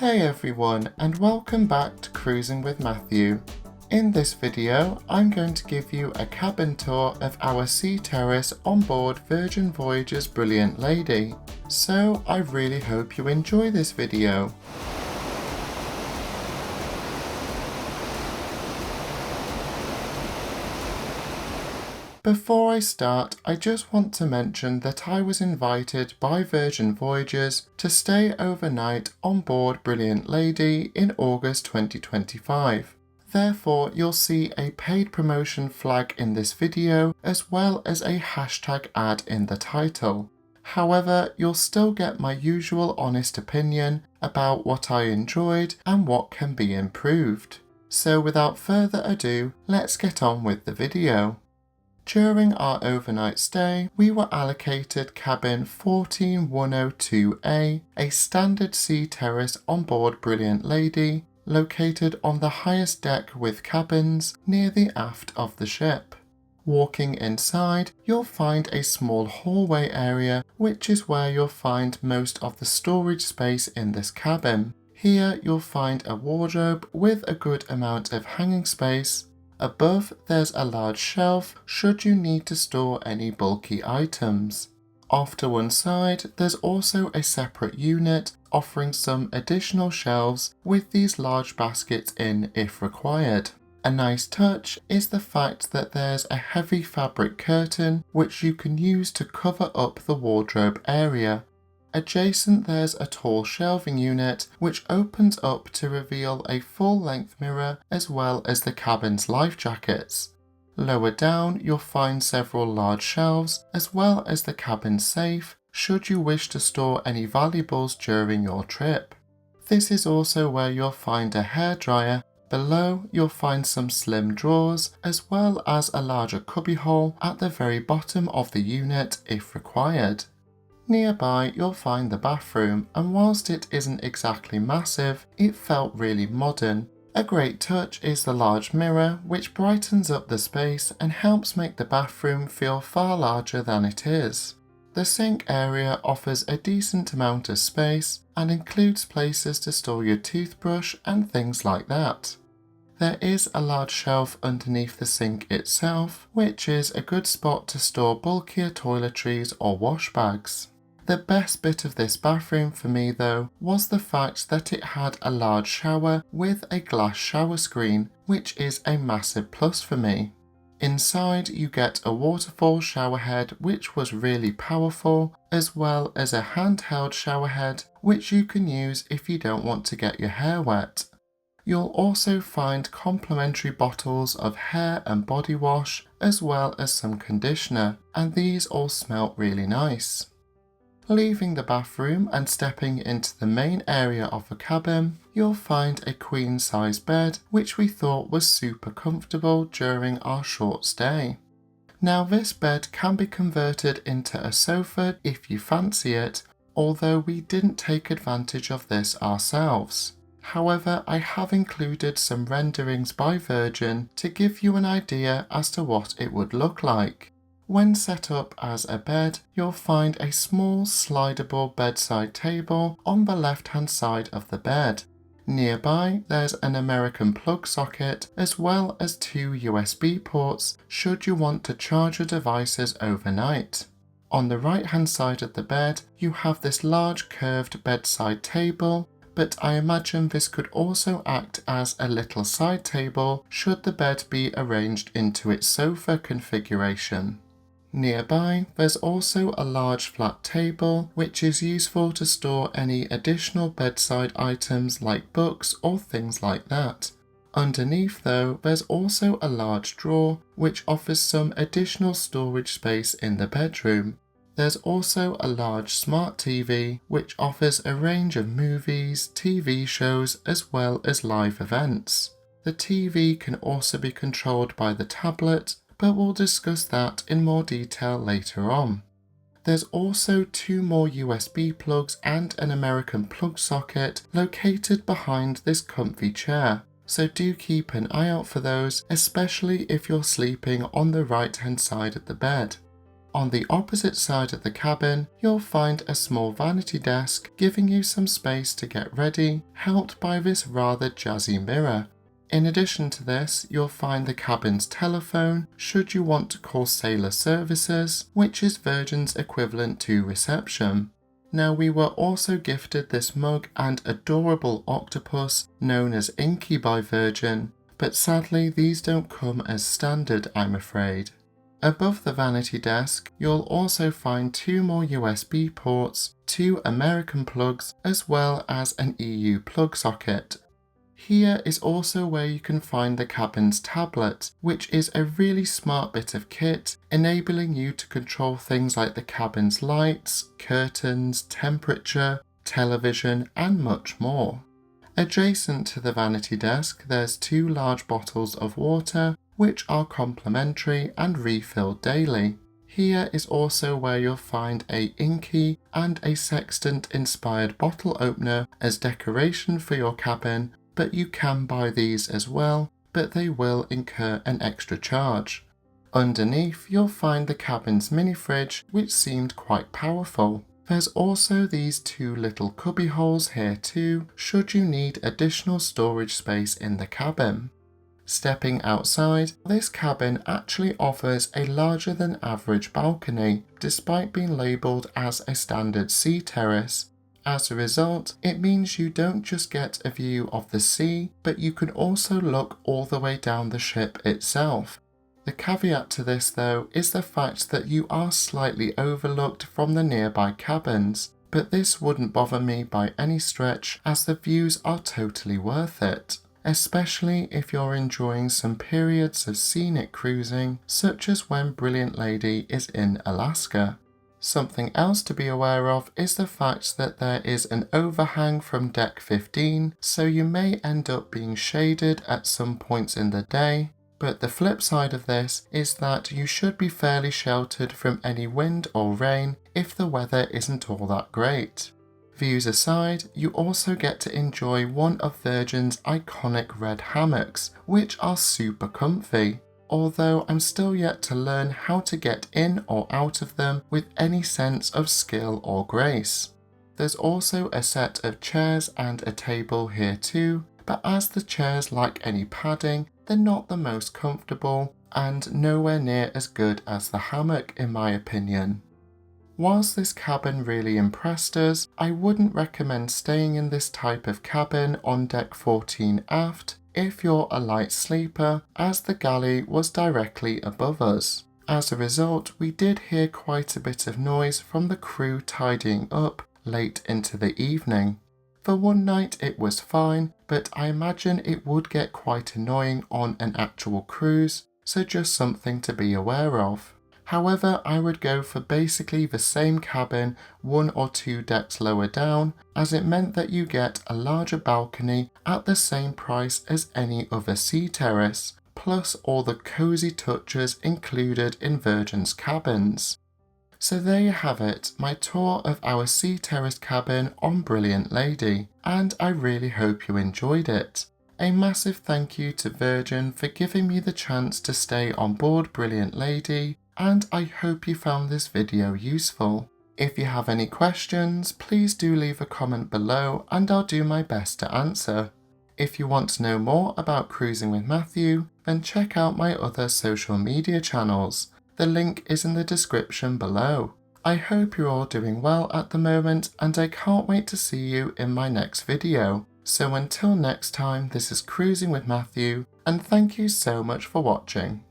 Hey everyone, and welcome back to Cruising with Matthew. In this video, I'm going to give you a cabin tour of our Sea Terrace onboard Virgin Voyages Brilliant Lady. So I really hope you enjoy this video. Before I start, I just want to mention that I was invited by Virgin Voyages to stay overnight on board Brilliant Lady in August 2025. Therefore, you'll see a paid promotion flag in this video as well as a hashtag ad in the title. However, you'll still get my usual honest opinion about what I enjoyed and what can be improved. So without further ado, let's get on with the video. During our overnight stay, we were allocated cabin 14102A, a standard Sea Terrace onboard Brilliant Lady, located on the highest deck with cabins near the aft of the ship. Walking inside, you'll find a small hallway area, which is where you'll find most of the storage space in this cabin. Here you'll find a wardrobe with a good amount of hanging space. Above, there's a large shelf should you need to store any bulky items. Off to one side, there's also a separate unit offering some additional shelves with these large baskets in if required. A nice touch is the fact that there's a heavy fabric curtain which you can use to cover up the wardrobe area. Adjacent there's a tall shelving unit which opens up to reveal a full-length mirror as well as the cabin's life jackets. Lower down you'll find several large shelves as well as the cabin safe should you wish to store any valuables during your trip. This is also where you'll find a hairdryer. Below you'll find some slim drawers as well as a larger cubbyhole at the very bottom of the unit if required. Nearby you'll find the bathroom, and whilst it isn't exactly massive, it felt really modern. A great touch is the large mirror which brightens up the space and helps make the bathroom feel far larger than it is. The sink area offers a decent amount of space and includes places to store your toothbrush and things like that. There is a large shelf underneath the sink itself, which is a good spot to store bulkier toiletries or wash bags. The best bit of this bathroom for me though was the fact that it had a large shower with a glass shower screen, which is a massive plus for me. Inside you get a waterfall shower head which was really powerful, as well as a handheld shower head which you can use if you don't want to get your hair wet. You'll also find complimentary bottles of hair and body wash as well as some conditioner, and these all smelt really nice. Leaving the bathroom and stepping into the main area of the cabin, you'll find a queen size bed which we thought was super comfortable during our short stay. Now this bed can be converted into a sofa if you fancy it, although we didn't take advantage of this ourselves. However, I have included some renderings by Virgin to give you an idea as to what it would look like. When set up as a bed, you'll find a small slidable bedside table on the left-hand side of the bed. Nearby, there's an American plug socket as well as two USB ports should you want to charge your devices overnight. On the right-hand side of the bed, you have this large curved bedside table, but I imagine this could also act as a little side table should the bed be arranged into its sofa configuration. Nearby, there's also a large flat table which is useful to store any additional bedside items like books or things like that. Underneath though, there's also a large drawer which offers some additional storage space in the bedroom. There's also a large smart TV which offers a range of movies, TV shows as well as live events. The TV can also be controlled by the tablet, but we'll discuss that in more detail later on. There's also two more USB plugs and an American plug socket located behind this comfy chair, so do keep an eye out for those, especially if you're sleeping on the right hand side of the bed. On the opposite side of the cabin, you'll find a small vanity desk giving you some space to get ready, helped by this rather jazzy mirror. In addition to this, you'll find the cabin's telephone should you want to call sailor services, which is Virgin's equivalent to reception. Now, we were also gifted this mug and adorable octopus known as Inky by Virgin, but sadly these don't come as standard, I'm afraid. Above the vanity desk, you'll also find 2 more USB ports, 2 American plugs, as well as an EU plug socket. Here is also where you can find the cabin's tablet, which is a really smart bit of kit, enabling you to control things like the cabin's lights, curtains, temperature, television, and much more. Adjacent to the vanity desk, there's 2 large bottles of water, which are complimentary and refilled daily. Here is also where you'll find a Inky and a sextant-inspired bottle opener as decoration for your cabin, but you can buy these as well, but they will incur an extra charge. Underneath, you'll find the cabin's mini fridge, which seemed quite powerful. There's also these 2 little cubby holes here too, should you need additional storage space in the cabin. Stepping outside, this cabin actually offers a larger than average balcony, despite being labelled as a standard sea terrace. As a result, it means you don't just get a view of the sea, but you can also look all the way down the ship itself. The caveat to this though is the fact that you are slightly overlooked from the nearby cabins, but this wouldn't bother me by any stretch as the views are totally worth it, especially if you're enjoying some periods of scenic cruising such as when Brilliant Lady is in Alaska. Something else to be aware of is the fact that there is an overhang from deck 15, so you may end up being shaded at some points in the day, but the flip side of this is that you should be fairly sheltered from any wind or rain if the weather isn't all that great. Views aside, you also get to enjoy one of Virgin's iconic red hammocks, which are super comfy, although I'm still yet to learn how to get in or out of them with any sense of skill or grace. There's also a set of chairs and a table here too, but as the chairs lack any padding, they're not the most comfortable and nowhere near as good as the hammock in my opinion. Whilst this cabin really impressed us, I wouldn't recommend staying in this type of cabin on deck 14 aft if you're a light sleeper, as the galley was directly above us. As a result, we did hear quite a bit of noise from the crew tidying up late into the evening. For one night it was fine, but I imagine it would get quite annoying on an actual cruise, so just something to be aware of. However, I would go for basically the same cabin 1 or 2 decks lower down, as it meant that you get a larger balcony at the same price as any other sea terrace, plus all the cosy touches included in Virgin's cabins. So there you have it, my tour of our Sea Terrace cabin on Brilliant Lady, and I really hope you enjoyed it. A massive thank you to Virgin for giving me the chance to stay on board Brilliant Lady, and I hope you found this video useful. If you have any questions, please do leave a comment below and I'll do my best to answer. If you want to know more about cruising with Matthew, then check out my other social media channels. The link is in the description below. I hope you're all doing well at the moment and I can't wait to see you in my next video. So until next time, this is Cruising with Matthew and thank you so much for watching.